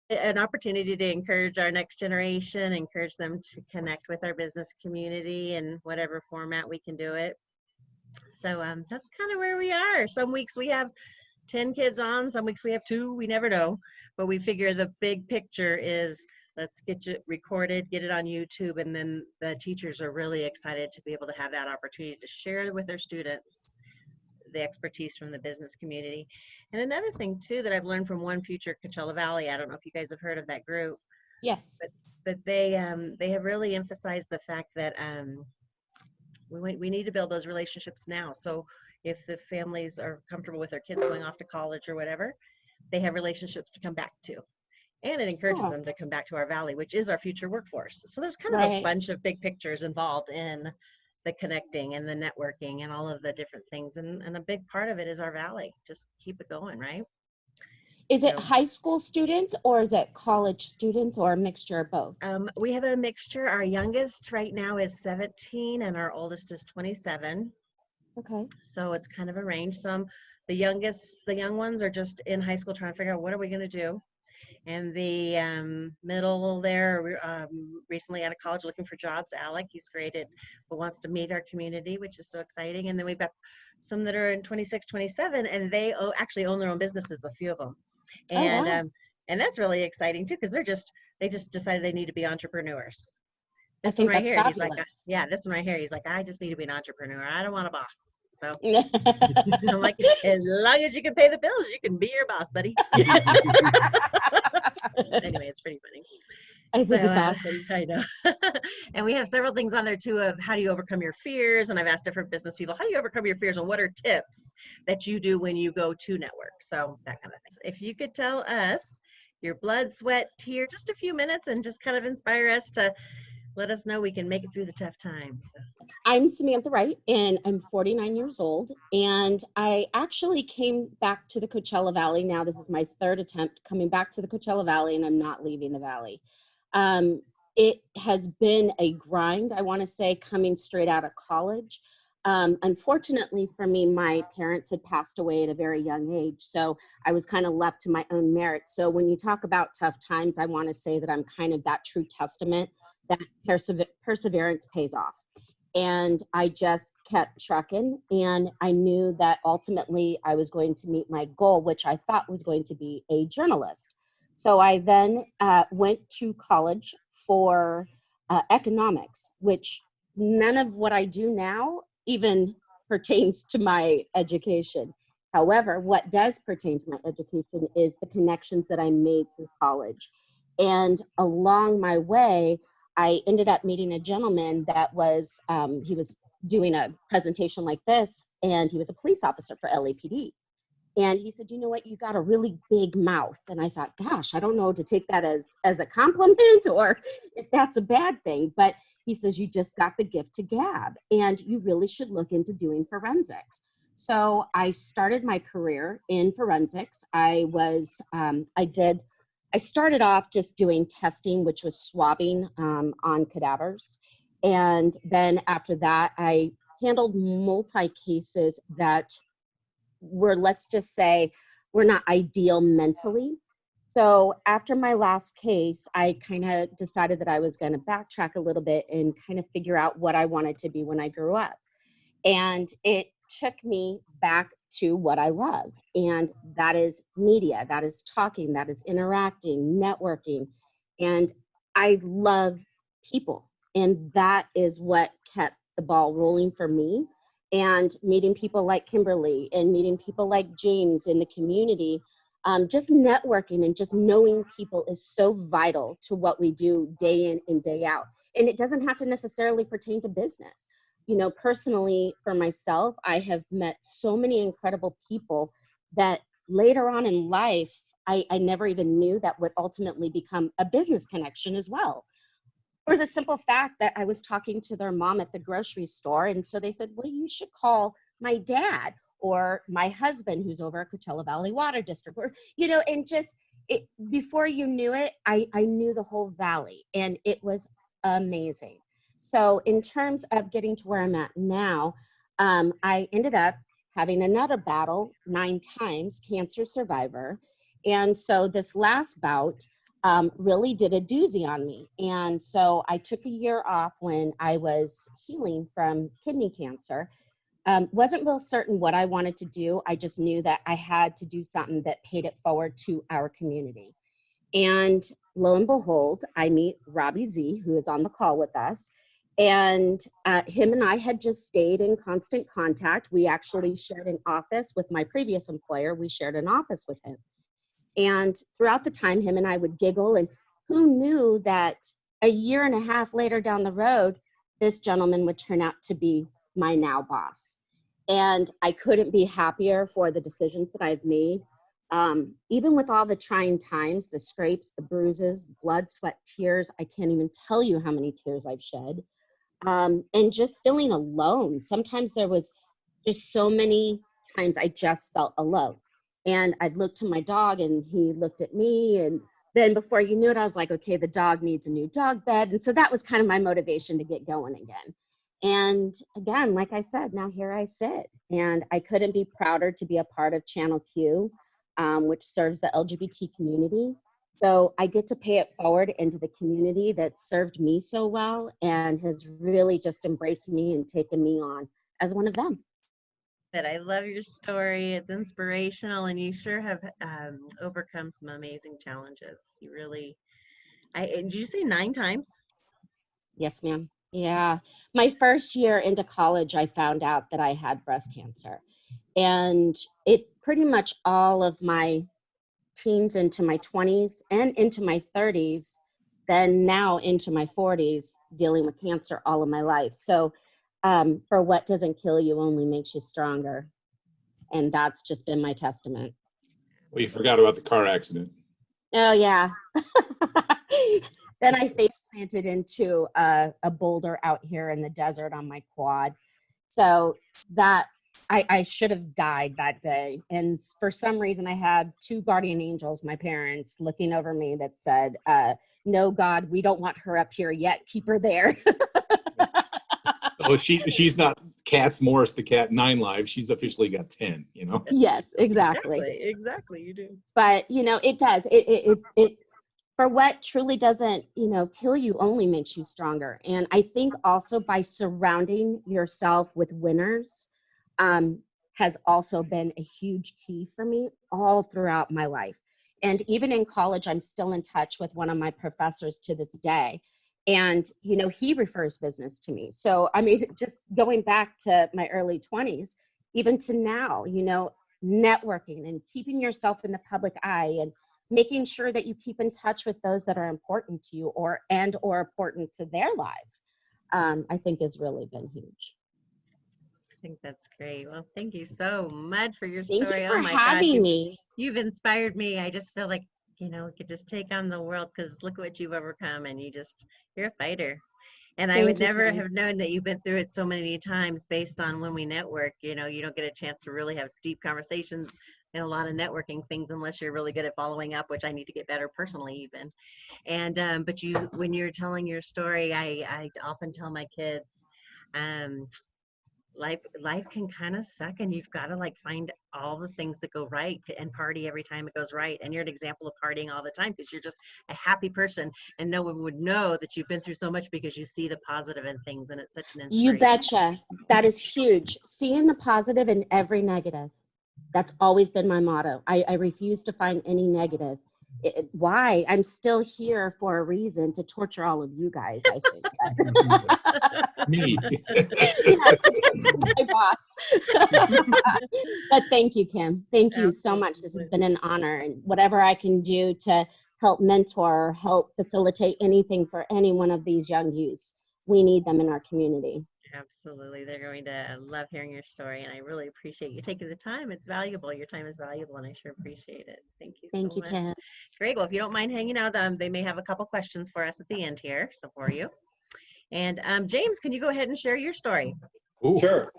an opportunity to encourage our next generation, encourage them to connect with our business community in whatever format we can do it. So that's kind of where we are. Some weeks we have 10 kids on, some weeks we have 2, we never know. But we figure the big picture is let's get it recorded, get it on YouTube, and then the teachers are really excited to be able to have that opportunity to share with their students the expertise from the business community. And another thing too that I've learned from One Future Coachella Valley, I don't know if you guys have heard of that group. Yes. But they have really emphasized the fact that we need to build those relationships now. So if the families are comfortable with their kids going off to college or whatever, they have relationships to come back to. And it encourages them to come back to our valley, which is our future workforce. So there's kind of a bunch of big pictures involved in the connecting and the networking and all of the different things. And a big part of it is our valley. Just keep it going, right? Is it high school students or is it college students or a mixture of both? We have a mixture. Our youngest right now is 17 and our oldest is 27. Okay. So it's kind of a range. The young ones are just in high school trying to figure out what are we going to do. And the middle there, recently out of college looking for jobs, Alec, he's great but wants to meet our community, which is so exciting. And then we've got some that are in 26, 27, and they actually own their own businesses, a few of them. And and that's really exciting too, because they just decided they need to be entrepreneurs. This one right here, he's like, this one right here, he's like, I just need to be an entrepreneur. I don't want a boss. So I'm like, as long as you can pay the bills, you can be your boss, buddy. Anyway, it's pretty funny. I think it's awesome. I know. And we have several things on there too of how do you overcome your fears? And I've asked different business people, how do you overcome your fears? And what are tips that you do when you go to network? So that kind of thing. If you could tell us your blood, sweat, tear, just a few minutes and just kind of inspire us to let us know we can make it through the tough times. I'm Samantha Wright, and I'm 49 years old. And I actually came back to the Coachella Valley. Now this is my 3rd attempt coming back to the Coachella Valley, and I'm not leaving the valley. It has been a grind, I want to say, coming straight out of college. Unfortunately for me, my parents had passed away at a very young age, so I was kind of left to my own merit. So when you talk about tough times, I want to say that I'm kind of that true testament that perseverance pays off. And I just kept trucking, and I knew that ultimately I was going to meet my goal, which I thought was going to be a journalist. So I then went to college for economics, which none of what I do now even pertains to my education. However, what does pertain to my education is the connections that I made through college. And along my way, I ended up meeting a gentleman that was, he was doing a presentation like this, and he was a police officer for LAPD. And he said, you know what, you got a really big mouth. And I thought, gosh, I don't know to take that as a compliment or if that's a bad thing. But he says, you just got the gift to gab, and you really should look into doing forensics. So I started my career in forensics. I started off just doing testing, which was swabbing on cadavers. And then after that, I handled multi-cases that were, let's just say, were not ideal mentally. So after my last case, I kind of decided that I was going to backtrack a little bit and kind of figure out what I wanted to be when I grew up. And it took me back to what I love, and that is media, that is talking, that is interacting, networking, and I love people, and that is what kept the ball rolling for me. And meeting people like Kimberly and meeting people like James in the community, just networking and just knowing people is so vital to what we do day in and day out. And it doesn't have to necessarily pertain to business. You know, personally, for myself, I have met so many incredible people that later on in life, I never even knew that would ultimately become a business connection as well. For the simple fact that I was talking to their mom at the grocery store, and so they said, well, you should call my dad or my husband who's over at Coachella Valley Water District, or, you know, and just before you knew it, I knew the whole valley, and it was amazing. So in terms of getting to where I'm at now, I ended up having another battle 9 times, cancer survivor. And so this last bout, really did a doozy on me. And so I took a year off when I was healing from kidney cancer. Wasn't real certain what I wanted to do. I just knew that I had to do something that paid it forward to our community. And lo and behold, I meet Robbie Z, who is on the call with us. And him and I had just stayed in constant contact. We actually shared an office with my previous employer. We shared an office with him. And throughout the time, him and I would giggle. And who knew that a year and a half later down the road, this gentleman would turn out to be my now boss. And I couldn't be happier for the decisions that I've made. Even with all the trying times, the scrapes, the bruises, blood, sweat, tears, I can't even tell you how many tears I've shed. And just feeling alone. Sometimes there was just so many times I just felt alone. And I'd look to my dog and he looked at me. And then before you knew it, I was like, okay, the dog needs a new dog bed. And so that was kind of my motivation to get going again. And again, like I said, now here I sit. And I couldn't be prouder to be a part of Channel Q, which serves the LGBT community. So I get to pay it forward into the community that served me so well and has really just embraced me and taken me on as one of them. But I love your story. It's inspirational, and you sure have overcome some amazing challenges. You really, did you say 9 times? Yes, ma'am. Yeah. My first year into college, I found out that I had breast cancer. And it pretty much all of my teens into my 20s and into my 30s, then now into my 40s, dealing with cancer all of my life. So for what doesn't kill you only makes you stronger. And that's just been my testament. Well, you forgot about the car accident. Oh, yeah. Then I face planted into a boulder out here in the desert on my quad. So that I should have died that day. And for some reason, I had 2 guardian angels, my parents, looking over me that said, no, God, we don't want her up here yet. Keep her there. So she's not Katz Morris, the cat, 9 lives. She's officially got 10, you know? Yes, exactly. Exactly, you do. But, you know, it does. It for what truly doesn't, you know, kill you only makes you stronger. And I think also by surrounding yourself with winners has also been a huge key for me all throughout my life. And even in college, I'm still in touch with one of my professors to this day. And, you know, he refers business to me. So, I mean, just going back to my early 20s, even to now, you know, networking and keeping yourself in the public eye and making sure that you keep in touch with those that are important to you or important to their lives, I think has really been huge. I think that's great. Well, thank you so much for your Thank story. you for Oh my having gosh, me. you've inspired me. I just feel like, you know, we could just take on the world because look what you've overcome, and you're a fighter. And I would Thank you, never Kim. have known that you've been through it so many times based on when we network. You know, you don't get a chance to really have deep conversations and a lot of networking things unless you're really good at following up, which I need to get better personally even. And but when you're telling your story, I often tell my kids, um, life can kind of suck, and you've got to like find all the things that go right and party every time it goes right. And you're an example of partying all the time because you're just a happy person, and no one would know that you've been through so much because you see the positive in things, and it's such an You inspiration. betcha. That is huge. Seeing the positive in every negative. That's always been my motto. I refuse to find any negative. Why? I'm still here for a reason to torture all of you guys, I think. Me. Yeah, my boss. But thank you, Kim. Thank you so much. This has been an honor. And whatever I can do to help mentor, help facilitate anything for any one of these young youths, we need them in our community. Absolutely. They're going to love hearing your story, and I really appreciate you taking the time. It's valuable. Your time is valuable, and I sure appreciate it. Thank you Thank so you, much. Kim. Great. Well, if you don't mind hanging out, they may have a couple questions for us at the end here, so for you. And James, can you go ahead and share your story? Ooh. Sure.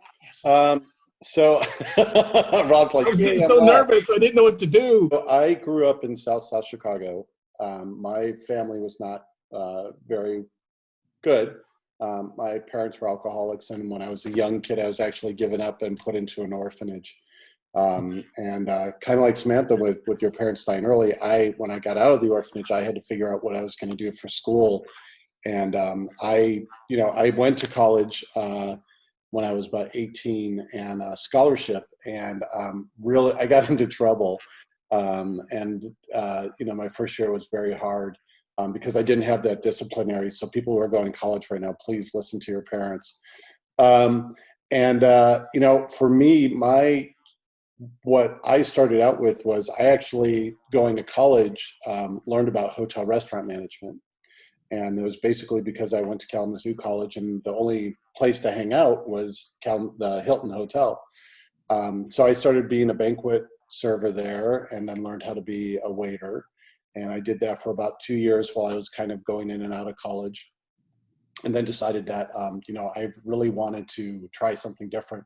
So Rod's like, I was getting so nervous. I didn't know what to do. So I grew up in South Chicago. My family was not very good. My parents were alcoholics, and when I was a young kid, I was actually given up and put into an orphanage. And kind of like Samantha with your parents dying early, when I got out of the orphanage, I had to figure out what I was going to do for school. And I went to college when I was about 18 and a scholarship, and really I got into trouble. My first year was very hard because I didn't have that disciplinary. So people who are going to college right now, please listen to your parents. For me, what I started out with was I actually, going to college, learned about hotel restaurant management. And it was basically because I went to Kalamazoo College and the only place to hang out was the Hilton Hotel. So I started being a banquet server there and then learned how to be a waiter. And I did that for about 2 years while I was kind of going in and out of college. And then decided that, I really wanted to try something different.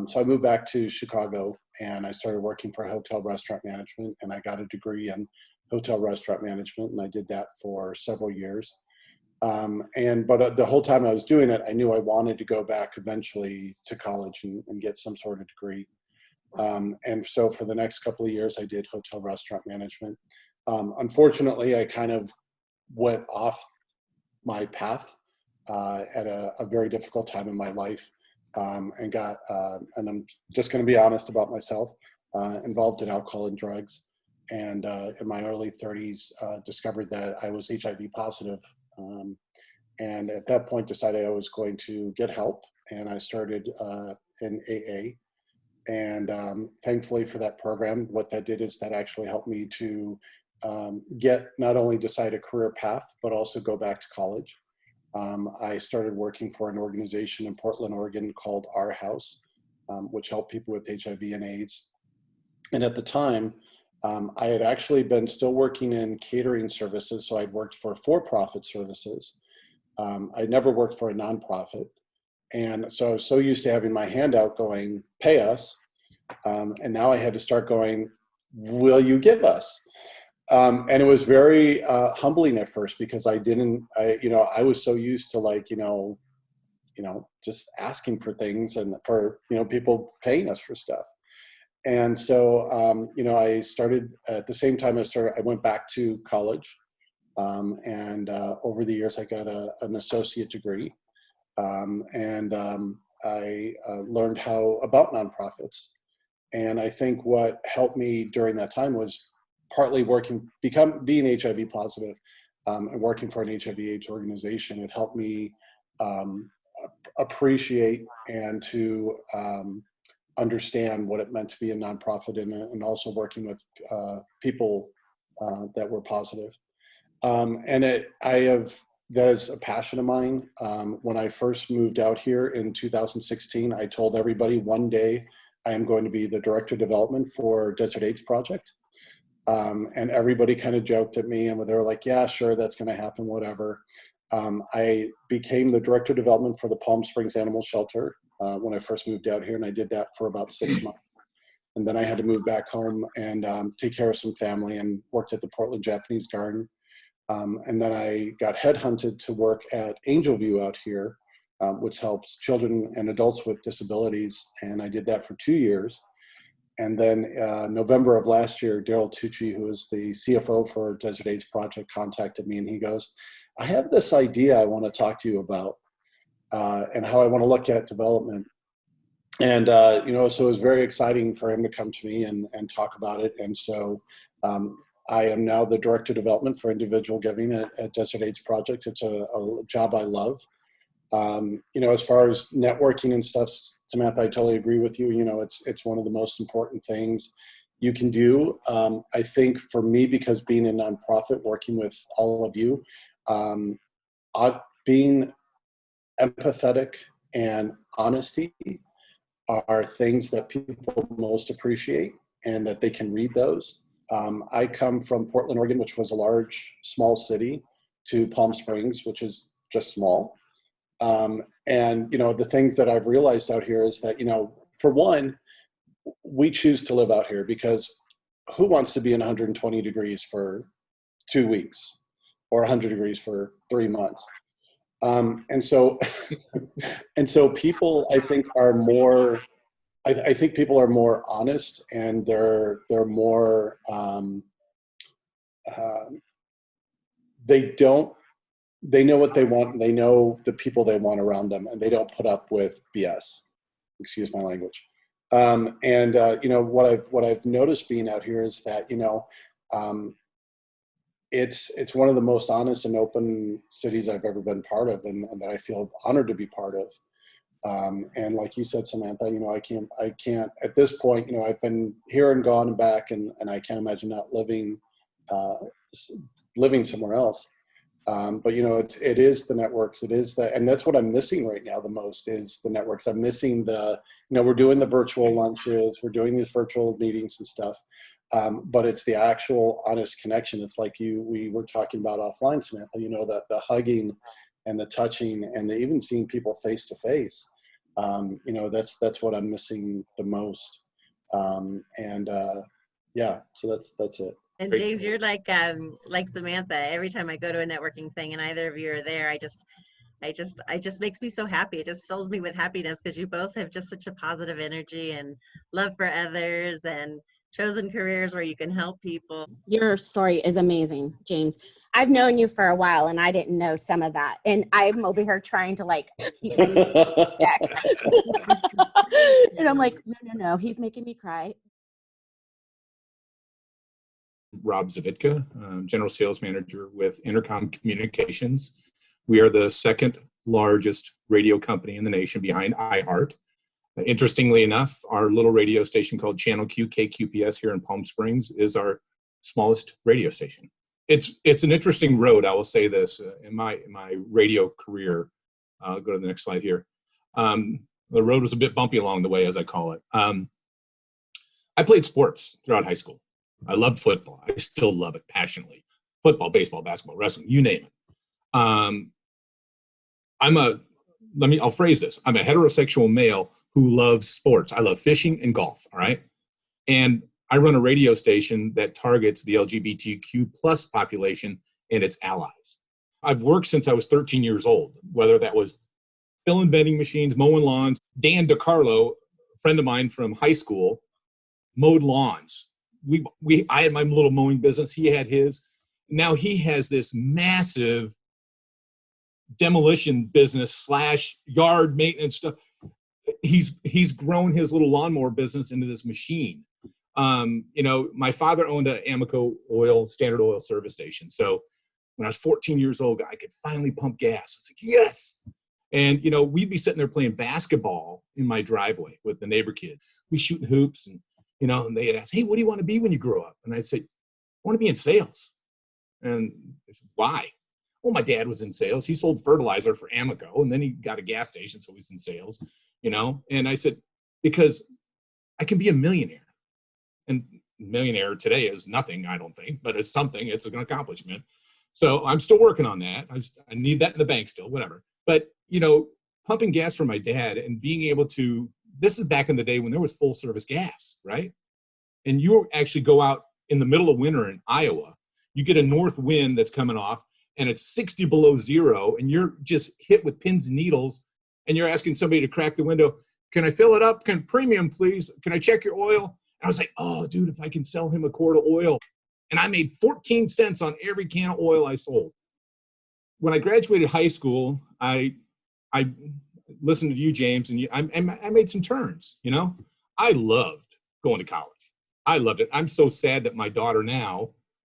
So I moved back to Chicago and I started working for hotel restaurant management, and I got a degree in hotel restaurant management, and I did that for several years. But the whole time I was doing it, I knew I wanted to go back eventually to college and get some sort of degree. And so for the next couple of years, I did hotel restaurant management. Unfortunately, I kind of went off my path at a very difficult time in my life. And I'm just going to be honest about myself, involved in alcohol and drugs. And in my early 30s, discovered that I was HIV positive. And at that point, decided I was going to get help. And I started in AA. And thankfully for that program, what that did is that actually helped me to not only decide a career path, but also go back to college. I started working for an organization in Portland, Oregon called Our House, which helped people with HIV and AIDS. And at the time, I had actually been still working in catering services, so I'd worked for for-profit services. I'd never worked for a nonprofit. And so I was so used to having my hand out going, pay us. And now I had to start going, will you give us? And it was very humbling at first because I was so used to just asking for things and for, people paying us for stuff. And so, I started at the same time I went back to college. Over the years, I got an associate degree. I learned about nonprofits. And I think what helped me during that time was partly being HIV positive and working for an HIV/AIDS organization. It helped me appreciate and to understand what it meant to be a nonprofit and also working with people that were positive. That is a passion of mine. When I first moved out here in 2016, I told everybody one day I am going to be the director of development for Desert AIDS Project. And everybody kind of joked at me and they were like, yeah, sure, that's going to happen, whatever. I became the director of development for the Palm Springs Animal Shelter when I first moved out here, and I did that for about 6 months. And then I had to move back home and take care of some family and worked at the Portland Japanese Garden. And then I got headhunted to work at Angel View out here, which helps children and adults with disabilities. And I did that for 2 years. And then November of last year, Daryl Tucci, who is the CFO for Desert AIDS Project, contacted me and he goes, I have this idea I want to talk to you about and how I want to look at development. And, so it was very exciting for him to come to me and talk about it. And so I am now the director of development for individual giving at Desert AIDS Project. It's a job I love. As far as networking and stuff, Samantha, I totally agree with you. It's one of the most important things you can do. I think for me, because being a nonprofit, working with all of you, being empathetic and honesty are things that people most appreciate and that they can read those. I come from Portland, Oregon, which was a small city, to Palm Springs, which is just small. The things that I've realized out here is that, for one, we choose to live out here because who wants to be in 120 degrees for 2 weeks or 100 degrees for 3 months? And so people, I think, are more I think people are more honest, and they're more they know what they want, and they know the people they want around them, and they don't put up with BS. Excuse my language. You know, what I've noticed being out here is that, you know, it's one of the most honest and open cities I've ever been part of, and that I feel honored to be part of. And like you said, Samantha, you know, I can't at this point, you know, I've been here and gone and back, and I can't imagine not living somewhere else. But you know, it is the networks, and that's what I'm missing right now the most is the networks. I'm missing you know, we're doing the virtual lunches, we're doing these virtual meetings and stuff. But it's the actual honest connection. It's like we were talking about offline, Samantha, you know, the hugging and the touching and even seeing people face to face. You know, that's what I'm missing the most. Yeah, so that's it. And Great. James, you're like Samantha. Every time I go to a networking thing and either of you are there, I just makes me so happy. It just fills me with happiness because you both have just such a positive energy and love for others and chosen careers where you can help people. Your story is amazing, James. I've known you for a while and I didn't know some of that. And I'm over here trying to like keep my check. And I'm like, no, he's making me cry. Rob Zavitka, General Sales Manager with Intercom Communications. We are the second largest radio company in the nation behind iHeart. Interestingly enough, our little radio station called Channel Q, KQPS here in Palm Springs is our smallest radio station. It's an interesting road, I will say this, in my radio career. I'll go to the next slide here. The road was a bit bumpy along the way, as I call it. I played sports throughout high school. I loved football. I still love it passionately. Football, baseball, basketball, wrestling, you name it. I'll phrase this. I'm a heterosexual male who loves sports. I love fishing and golf, all right? And I run a radio station that targets the LGBTQ plus population and its allies. I've worked since I was 13 years old, whether that was filling vending machines, mowing lawns. Dan DiCarlo, a friend of mine from high school, mowed lawns. I had my little mowing business. He had his. Now he has this massive demolition business / yard maintenance stuff. He's grown his little lawnmower business into this machine. You know, my father owned an Amoco Standard Oil service station. So when I was 14 years old, I could finally pump gas. I was like, yes. And, you know, we'd be sitting there playing basketball in my driveway with the neighbor kid. We shooting hoops and, you know, and they'd ask, hey, what do you want to be when you grow up? And I'd say, I want to be in sales. And they said, why? Well, my dad was in sales. He sold fertilizer for Amoco, and then he got a gas station, so he's in sales, you know? And I said, because I can be a millionaire. And millionaire today is nothing, I don't think, but it's something. It's an accomplishment. So I'm still working on that. I need that in the bank still, whatever. But, you know, pumping gas for my dad and being able to, this is back in the day when there was full service gas, right? And you actually go out in the middle of winter in Iowa, you get a north wind that's coming off and it's 60 below zero and you're just hit with pins and needles and you're asking somebody to crack the window. Can I fill it up? Can premium, please? Can I check your oil? And I was like, oh, dude, if I can sell him a quart of oil. And I made 14 cents on every can of oil I sold. When I graduated high school, I listened to you, James, and I made some turns, you know? I loved going to college. I loved it. I'm so sad that my daughter now,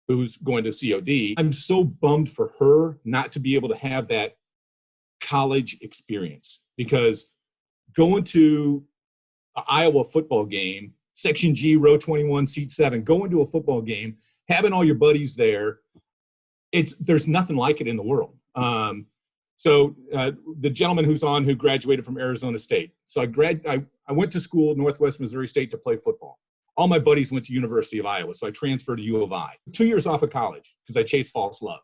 who's going to COD, I'm so bummed for her not to be able to have that college experience, because going to an Iowa football game, Section G, row 21, seat 7, going to a football game, having all your buddies there, there's nothing like it in the world. So the gentleman who's on who graduated from Arizona State. So I went to school at Northwest Missouri State to play football. All my buddies went to University of Iowa, so I transferred to U of I. 2 years off of college because I chased false love.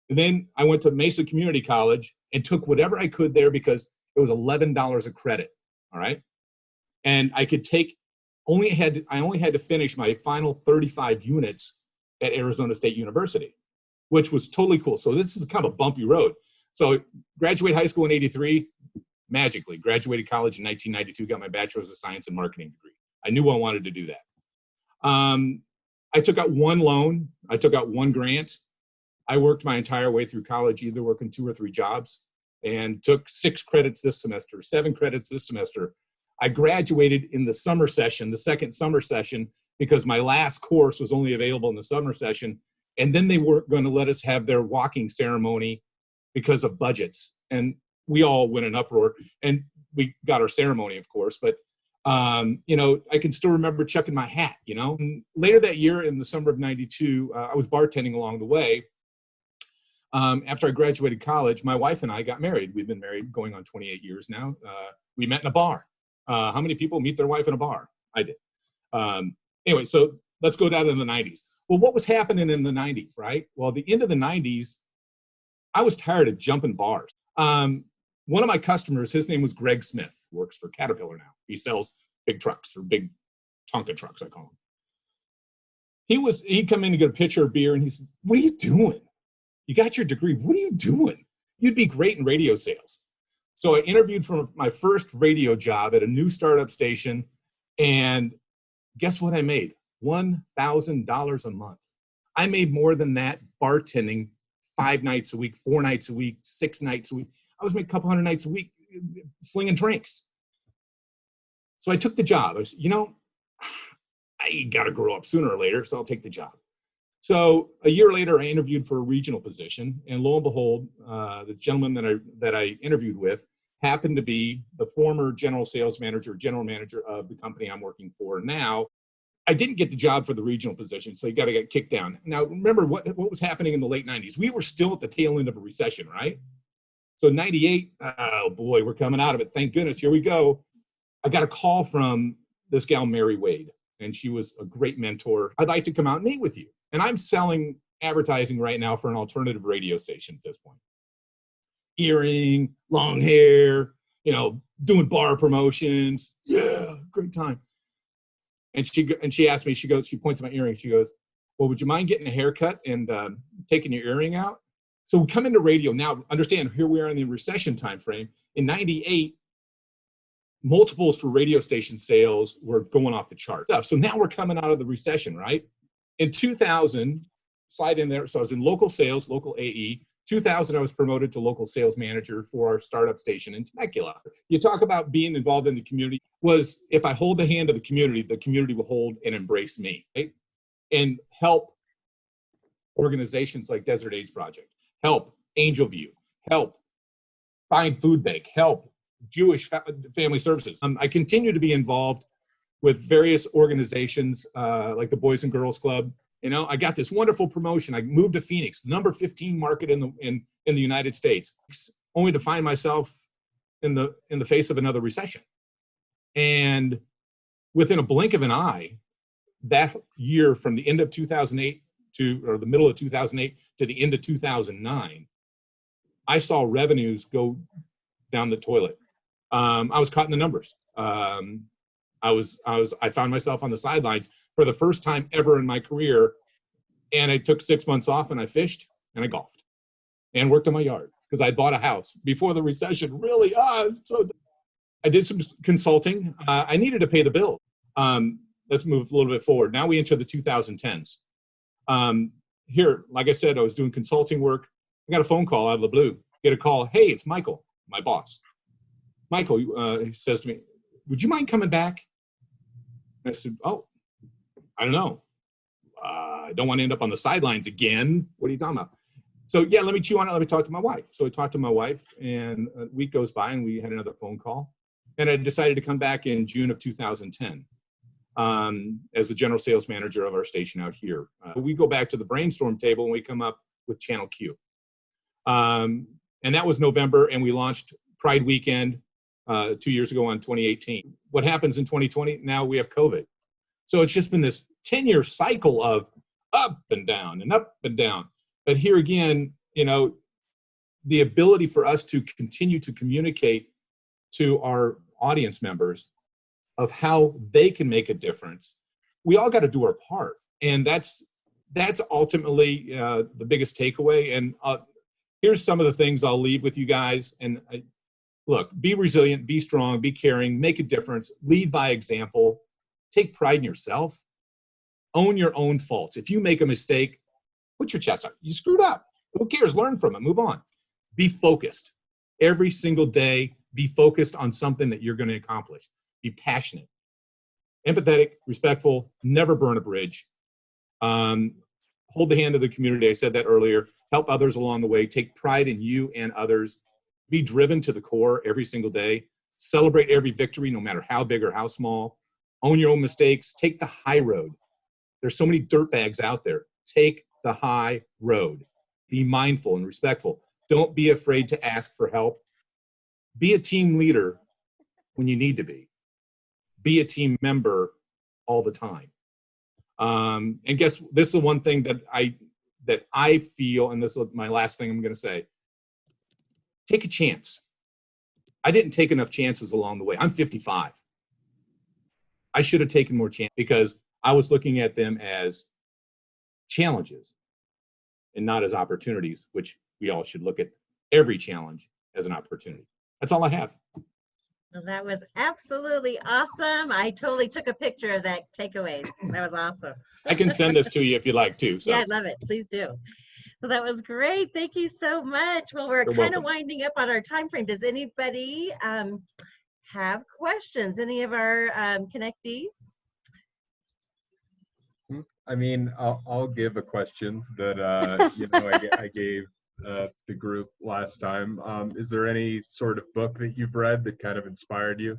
And then I went to Mesa Community College and took whatever I could there because it was $11 a credit, all right? And I could take, I only had to finish my final 35 units at Arizona State University, which was totally cool. So this is kind of a bumpy road. So graduate high school in 83, magically. Graduated college in 1992, got my bachelor's of science in marketing degree. I knew I wanted to do that. I took out one loan. I took out one grant. I worked my entire way through college, either working 2 or 3 jobs, and took 6 credits this semester, 7 credits this semester. I graduated in the summer session, the second summer session, because my last course was only available in the summer session. And then they weren't going to let us have their walking ceremony because of budgets. And we all went in uproar, and we got our ceremony, of course, but you know, I can still remember checking my hat, you know. And later that year in the summer of 92, I was bartending along the way. After I graduated college, my wife and I got married. We've been married going on 28 years now. We met in a bar. How many people meet their wife in a bar? I did. Anyway, so let's go down to the 90s. Well, what was happening in the 90s, right? Well, at the end of the 90s, I was tired of jumping bars. One of my customers, his name was Greg Smith, works for Caterpillar now. He sells big trucks, or big Tonka trucks, I call them. He'd come in to get a pitcher of beer, and he said, "What are you doing? You got your degree. What are you doing? You'd be great in radio sales." So I interviewed for my first radio job at a new startup station, and guess what I made? $1,000 a month. I made more than that bartending 5 nights a week, 4 nights a week, 6 nights a week. I was making a couple hundred nights a week slinging drinks. So I took the job. I said, you know, I got to grow up sooner or later, so I'll take the job. So a year later, I interviewed for a regional position, and lo and behold, the gentleman that I interviewed with happened to be the former general manager of the company I'm working for now. I didn't get the job for the regional position, so you got to get kicked down. Now, remember what was happening in the late 90s. We were still at the tail end of a recession, right? So 98, oh boy, we're coming out of it. Thank goodness, here we go. I got a call from this gal, Mary Wade, and she was a great mentor. "I'd like to come out and meet with you." And I'm selling advertising right now for an alternative radio station at this point. Earring, long hair, you know, doing bar promotions. Yeah, great time. And she asked me, she points at my earring. She goes, "Well, would you mind getting a haircut and taking your earring out?" So we come into radio now. Understand, here we are in the recession time frame. In 98, multiples for radio station sales were going off the chart. So now we're coming out of the recession, right? In 2000, slide in there. So I was in local sales, local AE. 2000, I was promoted to local sales manager for our startup station in Temecula. You talk about being involved in the community. Was if I hold the hand of the community will hold and embrace me, right? And help organizations like Desert AIDS Project, help Angel View, help Find Food Bank, help Jewish Family Services. I continue to be involved with various organizations like the Boys and Girls Club. You know, I got this wonderful promotion. I moved to Phoenix, number 15 market in the United States, only to find myself in the face of another recession. And within a blink of an eye, that year from the end of 2008 or the middle of 2008 to the end of 2009, I saw revenues go down the toilet. I was caught in the numbers. I found myself on the sidelines for the first time ever in my career, and I took 6 months off, and I fished and I golfed and worked on my yard because I bought a house before the recession. Really, I did some consulting. I needed to pay the bill. Let's move a little bit forward. Now we enter the 2010s. Here, like I said, I was doing consulting work. I got a phone call out of the blue. Get a call. "Hey, it's Michael, my boss." "Michael," he says to me, "would you mind coming back?" And I said, "Oh, I don't know. I don't want to end up on the sidelines again. What are you talking about?" So yeah, let me chew on it. Let me talk to my wife. So I talked to my wife, and a week goes by, and we had another phone call. And I decided to come back in June of 2010 as the general sales manager of our station out here. We go back to the brainstorm table, and we come up with Channel Q. And that was November, and we launched Pride Weekend 2 years ago in 2018. What happens in 2020? Now we have COVID. So it's just been this 10-year cycle of up and down and up and down. But here again, you know, the ability for us to continue to communicate to our audience members of how they can make a difference. We all got to do our part. And that's ultimately the biggest takeaway. And here's some of the things I'll leave with you guys. And look, be resilient, be strong, be caring, make a difference, lead by example, take pride in yourself, own your own faults. If you make a mistake, put your chest up. You screwed up. Who cares? Learn from it. Move on. Be focused. Every single day, be focused on something that you're going to accomplish. Be passionate, empathetic, respectful, never burn a bridge. Hold the hand of the community. I said that earlier. Help others along the way. Take pride in you and others. Be driven to the core every single day. Celebrate every victory, no matter how big or how small. Own your own mistakes. Take the high road. There's so many dirtbags out there. Take the high road. Be mindful and respectful. Don't be afraid to ask for help. Be a team leader when you need to be. Be a team member all the time. And guess this is the one thing that I feel, and this is my last thing I'm going to say. Take a chance. I didn't take enough chances along the way. I'm 55. I should have taken more chances because I was looking at them as challenges and not as opportunities, which we all should look at every challenge as an opportunity. That's all I have. Well, that was absolutely awesome. I totally took a picture of that takeaways. That was awesome. I can send this to you if you'd like to. So. Yeah, I'd love it. Please do. So that was great. Thank you so much. Well, we're You're kind of welcome. winding up on our time frame. Does anybody have questions? Any of our connectees? I mean, I'll give a question that I gave the group last time. Is there any sort of book that you've read that kind of inspired you,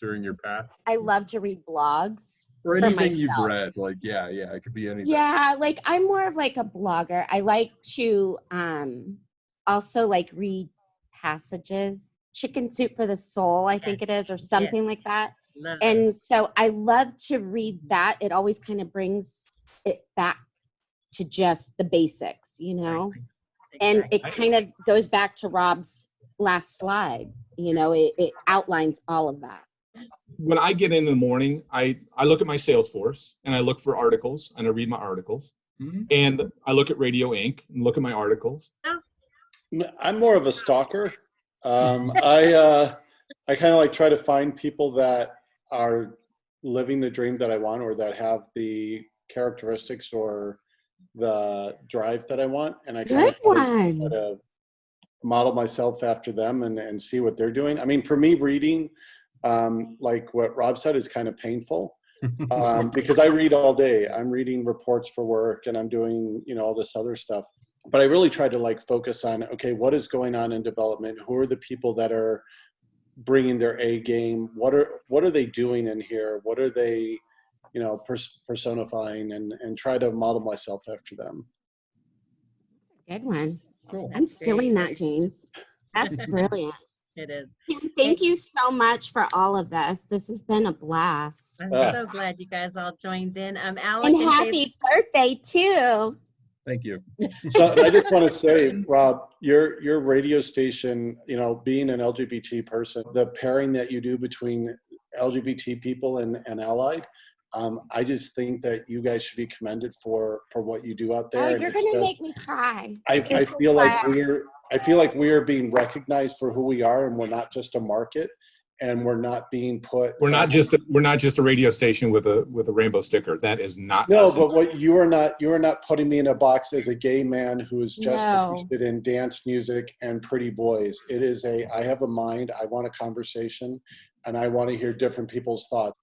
during your path? I love to read blogs. Or for anything you've myself. read, like it could be anything. Yeah, like I'm more of like a blogger. I like to also like read passages. Chicken Soup for the Soul, I think it is, or something like that. Love And it. so I love to read that. It always kind of brings it back to just the basics, Exactly. And it Exactly. kind of goes back to Rob's last slide. It outlines all of that. When I get in the morning, I look at my Salesforce and I look for articles and I read my articles. Mhm. And I look at Radio Inc. and look at my articles. I'm more of a stalker. I kind of like try to find people that are living the dream that I want, or that have the characteristics or the drive that I want, and I kind Good of try one. to model myself after them and see what they're doing. I mean, for me, reading, like what Rob said, is kind of painful. Because I read all day. I'm reading reports for work and I'm doing, all this other stuff. But I really try to like focus on, okay, what is going on in development? Who are the people that are bringing their A game? What are they doing in here? What are they, personifying, and try to model myself after them. Good one. Cool. I'm stealing that, James. That's brilliant. It is. Kim, thank you so much for all of this. This has been a blast. I'm Yeah. so glad you guys all joined in. Alec And and Kay- happy birthday, too. Thank you. So I just want to say, Rob, your radio station, being an LGBT person, the pairing that you do between LGBT people and allied, I just think that you guys should be commended for what you do out there. Oh, And you're it's going to just- make me cry. I This is feel like why I feel like we are being recognized for who we are, and we're not just a market, and we're not being put. We're not just a radio station with a rainbow sticker. That is not No, us. but what you are not putting me in a box as a gay man who is just No. interested in dance music and pretty boys. It is I have a mind. I want a conversation, and I want to hear different people's thoughts.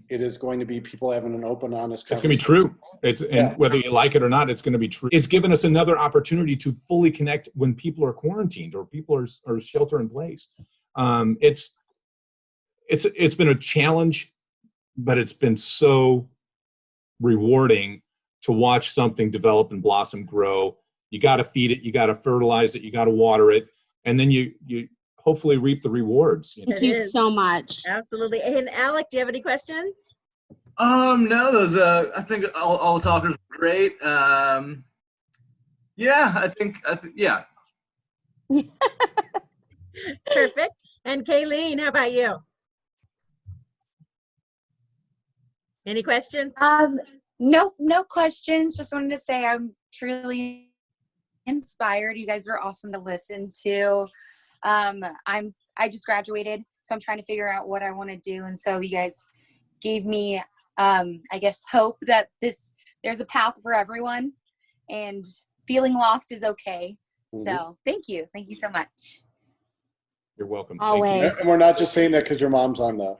It is going to be people having an open, honest It's going to be conversation. true. Yeah. And whether you like it or not, it's going to be true. It's given us another opportunity to fully connect when people are quarantined or people are shelter in place. It's been a challenge, but it's been so rewarding to watch something develop and blossom, grow. You got to feed it, you got to fertilize it, you got to water it, and then you hopefully reap the rewards. Thank It you is. so much. Absolutely. And Alec, do you have any questions? No, those I think all the talkers were great. Yeah, I think yeah. Perfect. And Kayleen, how about you? Any questions? No questions. Just wanted to say I'm truly inspired. You guys were awesome to listen to. I'm I just graduated, so I'm trying to figure out what I want to do. And so you guys gave me, I guess, hope that there's a path for everyone, and feeling lost is okay. So thank you so much. You're welcome. Always. And we're not just saying that because your mom's on the.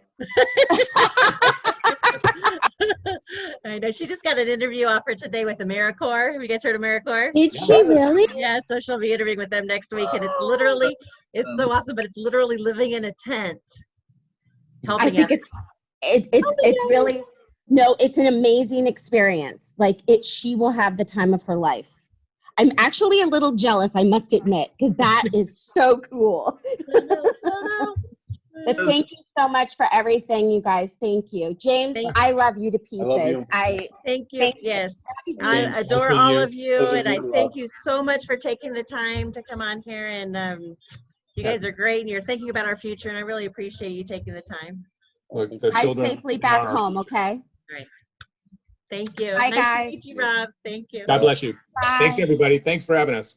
I know she just got an interview offer today with AmeriCorps. Have you guys heard of AmeriCorps? Did she really? Yeah, so she'll be interviewing with them next week, and it's literally, it's so awesome, but it's literally living in a tent, I helping think others. it's really, no, it's an amazing experience. Like she will have the time of her life. I'm actually a little jealous, I must admit, because that is so cool. But thank you so much for everything, you guys. Thank you. James, Thank I love you to I love pieces. you. Thank you. Thank you. Yes, James, I James, adore nice meeting all you. of you, Love and I you, thank Rob. you so much for taking the time to come on here. And you guys are great, and you're thinking about our future, and I really appreciate you taking the time. Look, the drive children safely back are our home, future. okay? Thank you. Bye, Nice guys. to meet you, Rob. Thank you. God bless you. Bye. Thanks, everybody. Thanks for having us.